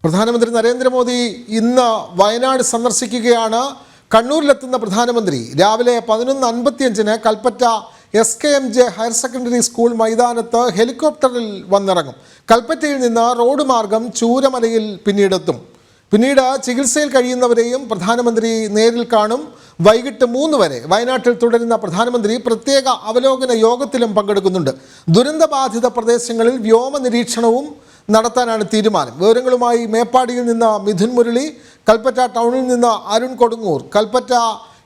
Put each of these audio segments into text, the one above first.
പ്രധാനമന്ത്രി നരേന്ദ്രമോദി ഇന്ന് വയനാട് സന്ദർശിക്കുകയാണ്. കണ്ണൂരിലെത്തുന്ന പ്രധാനമന്ത്രി രാവിലെ 11:55-ന് Kalpetta SKMJ higher secondary school മൈതാനത്ത് ഹെലികോപ്റ്ററിൽ വന്നിറങ്ങും. കൽപ്പറ്റയിൽ നിന്ന് റോഡ് മാർഗം ചൂരമലയിൽ പിന്നീട് ചികിത്സയിൽ കഴിയുന്നവരെയും പ്രധാനമന്ത്രി നേരിൽ കാണും. വൈകിട്ട് 3 വരെ വയനാട്ടിൽ തുടരുന്ന പ്രധാനമന്ത്രി പ്രത്യേക അവലോകന യോഗത്തിലും പങ്കെടുക്കുന്നുണ്ട്. ദുരന്തബാധിത പ്രദേശങ്ങളിൽ വ്യോമ നിരീക്ഷണവും നടത്താനാണ് തീരുമാനം. വിവരങ്ങളുമായി മേപ്പാടിയിൽ നിന്ന് മിഥുൻ മുരളി, കൽപ്പറ്റ ടൗണിൽ നിന്ന് അരുൺ കൊടുങ്ങൂർ, കൽപ്പറ്റ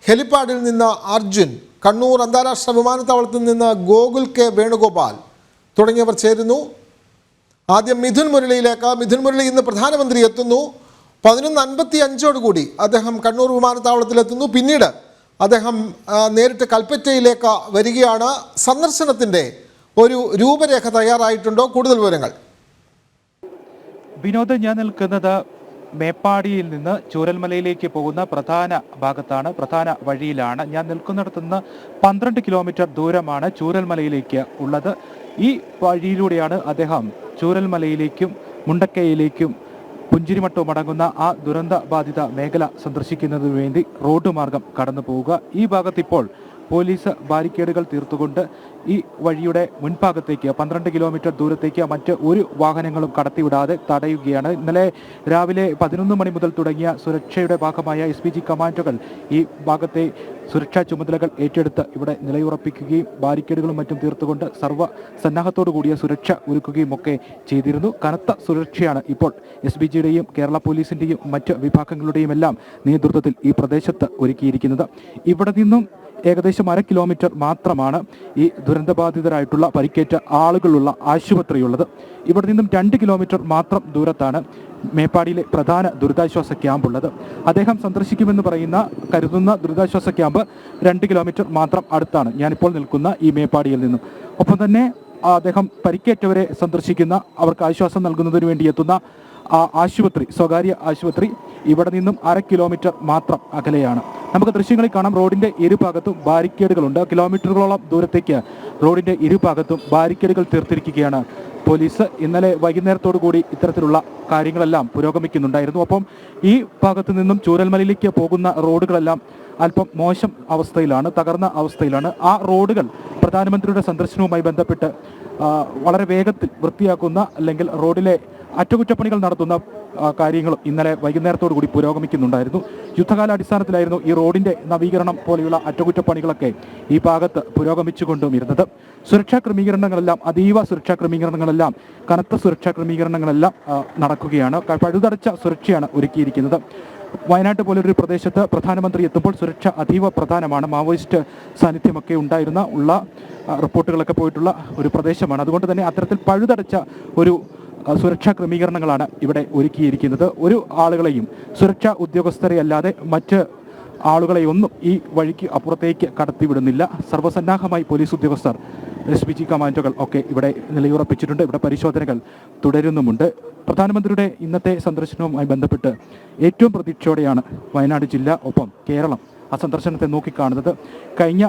ഹെലിപ്പാഡിൽ നിന്ന് അർജുൻ, കണ്ണൂർ അന്താരാഷ്ട്ര വിമാനത്താവളത്തിൽ നിന്ന് ഗോകുൽ കെ വേണുഗോപാൽ തുടങ്ങിയവർ ചേരുന്നു. ആദ്യം മിഥുൻ മുരളിയിലേക്ക്. മിഥുൻ മുരളി, ഇന്ന് പ്രധാനമന്ത്രി എത്തുന്നു. 11:55 അദ്ദേഹം കണ്ണൂർ വിമാനത്താവളത്തിലെത്തുന്നു. പിന്നീട് അദ്ദേഹം നേരിട്ട് കൽപ്പറ്റയിലേക്ക് വരികയാണ്. സന്ദർശനത്തിൻ്റെ ഒരു രൂപരേഖ തയ്യാറായിട്ടുണ്ടോ? കൂടുതൽ വിവരങ്ങൾ. വിനോദ്, ഞാൻ നിൽക്കുന്നത് മേപ്പാടിയിൽ നിന്ന് ചൂരൽമലയിലേക്ക് പോകുന്ന പ്രധാന ഭാഗത്താണ്, പ്രധാന വഴിയിലാണ്. ഞാൻ നിൽക്കുന്നിടത്തുനിന്ന് 12 കിലോമീറ്റർ ദൂരമാണ് ചൂരൽമലയിലേക്ക് ഉള്ളത്. ഈ വഴിയിലൂടെയാണ് അദ്ദേഹം ചൂരൽമലയിലേക്കും മുണ്ടക്കയിലേക്കും പുഞ്ചിരിമട്ടവും അടങ്ങുന്ന ആ ദുരന്ത ബാധിത മേഖല സന്ദർശിക്കുന്നതിന് വേണ്ടി റോഡ് മാർഗം കടന്നു പോവുക. ഈ ഭാഗത്ത് ഇപ്പോൾ പോലീസ് ബാരിക്കേഡുകൾ തീർത്തുകൊണ്ട് ഈ വഴിയുടെ മുൻഭാഗത്തേക്ക് 12 കിലോമീറ്റർ ദൂരത്തേക്ക് മറ്റ് ഒരു വാഹനങ്ങളും കടത്തിവിടാതെ തടയുകയാണ്. ഇന്നലെ രാവിലെ 11 മണി മുതൽ തുടങ്ങിയ സുരക്ഷയുടെ ഭാഗമായ SPG കമാൻഡോകൾ ഈ ഭാഗത്തെ സുരക്ഷാ ചുമതലകൾ ഏറ്റെടുത്ത് ഇവിടെ നിലയുറപ്പിക്കുകയും ബാരിക്കേഡുകളും മറ്റും തീർത്തുകൊണ്ട് സർവ്വ സന്നാഹത്തോടു കൂടിയ സുരക്ഷ ഒരുക്കുകയും ഒക്കെ ചെയ്തിരുന്നു. കനത്ത സുരക്ഷയാണ് ഇപ്പോൾ SPGയുടെയും കേരള പോലീസിൻ്റെയും മറ്റ് വിഭാഗങ്ങളുടെയും എല്ലാം നേതൃത്വത്തിൽ ഈ പ്രദേശത്ത് ഒരുക്കിയിരിക്കുന്നത്. ഇവിടെ നിന്നും ഏകദേശം 1/2 കിലോമീറ്റർ മാത്രമാണ് ഈ ദുരന്തബാധിതരായിട്ടുള്ള പരിക്കേറ്റ ആളുകളുള്ള ആശുപത്രിയുള്ളത്. ഇവിടെ നിന്നും 2 കിലോമീറ്റർ മാത്രം ദൂരത്താണ് മേപ്പാടിയിലെ പ്രധാന ദുരിതാശ്വാസ ക്യാമ്പുള്ളത്. അദ്ദേഹം സന്ദർശിക്കുമെന്ന് കരുതുന്ന ദുരിതാശ്വാസ ക്യാമ്പ് 2 കിലോമീറ്റർ മാത്രം അടുത്താണ് ഞാനിപ്പോൾ നിൽക്കുന്ന ഈ മേപ്പാടിയിൽ നിന്നും. ഒപ്പം തന്നെ അദ്ദേഹം പരിക്കേറ്റവരെ സന്ദർശിക്കുന്ന, അവർക്ക് ആശ്വാസം നൽകുന്നതിന് വേണ്ടി എത്തുന്ന ആശുപത്രി, സ്വകാര്യ ആശുപത്രി ഇവിടെ നിന്നും 1/2 കിലോമീറ്റർ മാത്രം അകലെയാണ്. നമുക്ക് ദൃശ്യങ്ങളിൽ കാണാം, റോഡിൻ്റെ ഇരുഭാഗത്തും ബാരിക്കേഡുകളുണ്ട്. കിലോമീറ്ററുകളോളം ദൂരത്തേക്ക് റോഡിൻ്റെ ഇരുഭാഗത്തും ബാരിക്കേഡുകൾ തീർത്തിരിക്കുകയാണ് പോലീസ്. ഇന്നലെ വൈകുന്നേരത്തോടു കൂടി ഇത്തരത്തിലുള്ള കാര്യങ്ങളെല്ലാം പുരോഗമിക്കുന്നുണ്ടായിരുന്നു. ഒപ്പം ഈ ഭാഗത്തു നിന്നും ചൂരൽമലയിലേക്ക് പോകുന്ന റോഡുകളെല്ലാം അല്പം മോശം അവസ്ഥയിലാണ്, തകർന്ന അവസ്ഥയിലാണ്. ആ റോഡുകൾ പ്രധാനമന്ത്രിയുടെ സന്ദർശനവുമായി ബന്ധപ്പെട്ട് വളരെ വേഗത്തിൽ വൃത്തിയാക്കുന്ന, അല്ലെങ്കിൽ റോഡിലെ അറ്റകുറ്റപ്പണികൾ നടത്തുന്ന കാര്യങ്ങളും ഇന്നലെ വൈകുന്നേരത്തോടു കൂടി പുരോഗമിക്കുന്നുണ്ടായിരുന്നു. യുദ്ധകാലാടിസ്ഥാനത്തിലായിരുന്നു ഈ റോഡിൻ്റെ നവീകരണം പോലെയുള്ള അറ്റകുറ്റപ്പണികളൊക്കെ ഈ ഭാഗത്ത് പുരോഗമിച്ചുകൊണ്ടുമിരുന്നത്. സുരക്ഷാ ക്രമീകരണങ്ങളെല്ലാം, അതീവ സുരക്ഷാ ക്രമീകരണങ്ങളെല്ലാം, കനത്ത സുരക്ഷാ ക്രമീകരണങ്ങളെല്ലാം നടക്കുകയാണ്. പഴുതടച്ച സുരക്ഷയാണ് ഒരുക്കിയിരിക്കുന്നത്. വയനാട്ട് പോലൊരു പ്രദേശത്ത് പ്രധാനമന്ത്രി എത്തുമ്പോൾ സുരക്ഷ അതീവ പ്രധാനമാണ്. മാവോയിസ്റ്റ് സാന്നിധ്യമൊക്കെ ഉള്ള റിപ്പോർട്ടുകളൊക്കെ പോയിട്ടുള്ള ഒരു പ്രദേശമാണ്. അതുകൊണ്ട് തന്നെ അത്തരത്തിൽ പഴുതടച്ച ഒരു സുരക്ഷാ ക്രമീകരണങ്ങളാണ് ഇവിടെ ഒരുക്കിയിരിക്കുന്നത്. ഒരു ആളുകളെയും, സുരക്ഷാ ഉദ്യോഗസ്ഥരെ അല്ലാതെ മറ്റ് ആളുകളെയൊന്നും ഈ വഴിക്ക് അപ്പുറത്തേക്ക് കടത്തിവിടുന്നില്ല. സർവ്വസന്നാഹമായി പോലീസ് ഉദ്യോഗസ്ഥർ, SPG കമാൻഡോകൾ ഒക്കെ ഇവിടെ നിലയുറപ്പിച്ചിട്ടുണ്ട്. ഇവിടെ പരിശോധനകൾ തുടരുന്നുമുണ്ട്. പ്രധാനമന്ത്രിയുടെ ഇന്നത്തെ സന്ദർശനവുമായി ബന്ധപ്പെട്ട് ഏറ്റവും പ്രതീക്ഷയോടെയാണ് വയനാട് ജില്ല, ഒപ്പം കേരളം ആ സന്ദർശനത്തെ നോക്കിക്കാണുന്നത്. കഴിഞ്ഞ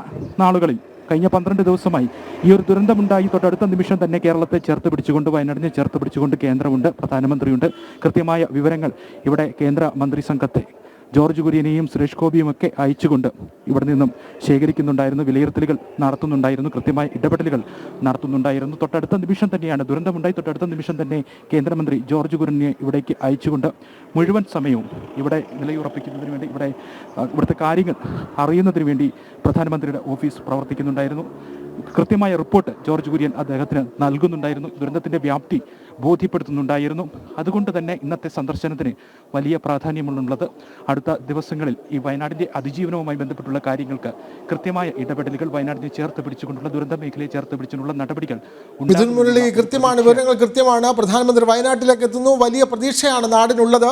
12 ദിവസമായി ഈ ഒരു ദുരന്തമുണ്ടായി തൊട്ടടുത്ത നിമിഷം തന്നെ കേരളത്തെ ചേർത്ത് പിടിച്ചുകൊണ്ട്, വയനാടിനെ ചേർത്ത് പിടിച്ചുകൊണ്ട് കേന്ദ്രമുണ്ട്, പ്രധാനമന്ത്രിയുണ്ട്. കൃത്യമായ വിവരങ്ങൾ ഇവിടെ കേന്ദ്ര മന്ത്രി സംഘത്തെ, ജോർജ് കുര്യനെയും സുരേഷ് ഗോപിയും ഒക്കെ അയച്ചുകൊണ്ട് ഇവിടെ നിന്നും ശേഖരിക്കുന്നുണ്ടായിരുന്നു, വിലയിരുത്തലുകൾ നടത്തുന്നുണ്ടായിരുന്നു, കൃത്യമായ ഇടപെടലുകൾ നടത്തുന്നുണ്ടായിരുന്നു. തൊട്ടടുത്ത നിമിഷം തന്നെയാണ് ദുരന്തമുണ്ടായി തൊട്ടടുത്ത നിമിഷം തന്നെ കേന്ദ്രമന്ത്രി ജോർജ് കുര്യനെ ഇവിടേക്ക് അയച്ചുകൊണ്ട് മുഴുവൻ സമയവും ഇവിടെ നിലയുറപ്പിക്കുന്നതിന് വേണ്ടി, ഇവിടുത്തെ കാര്യങ്ങൾ അറിയുന്നതിന് വേണ്ടി പ്രധാനമന്ത്രിയുടെ ഓഫീസ് പ്രവർത്തിക്കുന്നുണ്ടായിരുന്നു. കൃത്യമായ റിപ്പോർട്ട് ജോർജ് കുര്യൻ അദ്ദേഹത്തിന് നൽകുന്നുണ്ടായിരുന്നു, ദുരന്തത്തിൻ്റെ വ്യാപ്തി ബോധ്യപ്പെടുത്തുന്നുണ്ടായിരുന്നു. അതുകൊണ്ട് തന്നെ ഇന്നത്തെ സന്ദർശനത്തിന് വലിയ പ്രാധാന്യമുള്ളത്. അടുത്ത ദിവസങ്ങളിൽ ഈ വയനാടിൻ്റെ അതിജീവനവുമായി ബന്ധപ്പെട്ടുള്ള കാര്യങ്ങൾക്ക് കൃത്യമായ ഇടപെടലുകൾ, വയനാടിനെ ചേർത്ത് പിടിച്ചുകൊണ്ടുള്ള, ദുരന്ത മേഖലയെ ചേർത്ത് പിടിച്ചുകൊണ്ടുള്ള നടപടികൾ. മിഥുൻ മുരളി, കൃത്യമാണ്, വിവരങ്ങൾ കൃത്യമാണ്. പ്രധാനമന്ത്രി വയനാട്ടിലേക്ക് എത്തുന്നു. വലിയ പ്രതീക്ഷയാണ് നാടിനുള്ളത്.